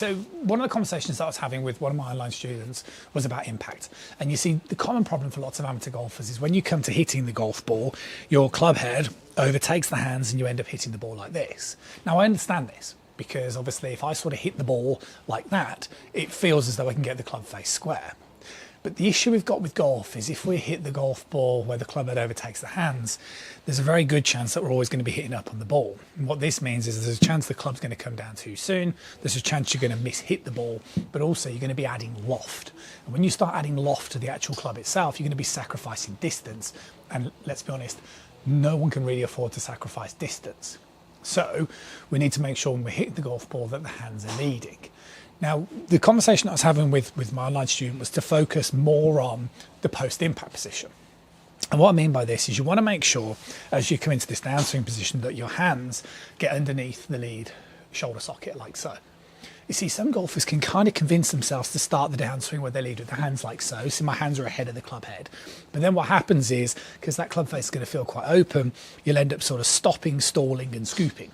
So one of the conversations that I was having with one of my online students was about impact. And you see, the common problem for lots of amateur golfers is when you come to hitting the golf ball, your club head overtakes the hands and you end up hitting the ball like this. Now, I understand this because obviously if I sort of hit the ball like that, it feels as though I can get the club face square. But the issue we've got with golf is if we hit the golf ball where the club head overtakes the hands, there's a very good chance that we're always going to be hitting up on the ball. And what this means is there's a chance the club's going to come down too soon. There's a chance you're going to miss-hit the ball, but also you're going to be adding loft. And when you start adding loft to the actual club itself, you're going to be sacrificing distance. And let's be honest, no one can really afford to sacrifice distance. So we need to make sure when we're hitting the golf ball that the hands are leading. Now, the conversation I was having with my online student was to focus more on the post-impact position. And what I mean by this is you want to make sure, as you come into this downswing position, that your hands get underneath the lead shoulder socket like so. You see, some golfers can kind of convince themselves to start the downswing where they lead with the hands like so. So my hands are ahead of the club head. But then what happens is, because that club face is going to feel quite open, you'll end up sort of stopping, stalling and scooping.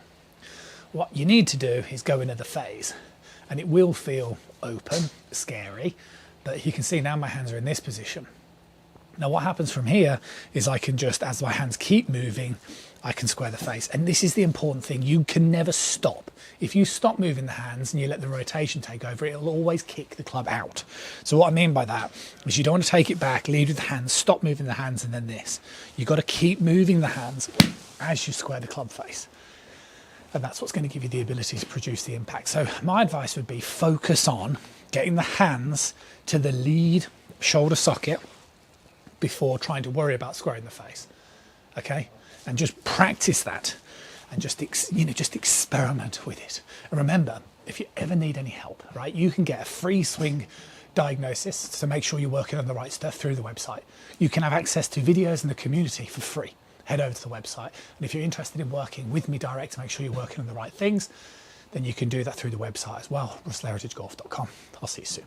What you need to do is go into the phase. And it will feel open, scary, but you can see now my hands are in this position. Now what happens from here is I can just, as my hands keep moving, I can square the face. And this is the important thing, you can never stop. If you stop moving the hands and you let the rotation take over, it'll always kick the club out. So what I mean by that is you don't want to take it back, lead with the hands, stop moving the hands and then this. You've got to keep moving the hands as you square the club face. And that's what's going to give you the ability to produce the impact. So my advice would be focus on getting the hands to the lead shoulder socket before trying to worry about squaring the face. Okay? And just practice that and just experiment with it. And remember, if you ever need any help, right, you can get a free swing diagnosis to make sure you're working on the right stuff through the website. You can have access to videos in the community for free. Head over to the website. And if you're interested in working with me direct to make sure you're working on the right things, then you can do that through the website as well, russellheritagegolf.com. I'll see you soon.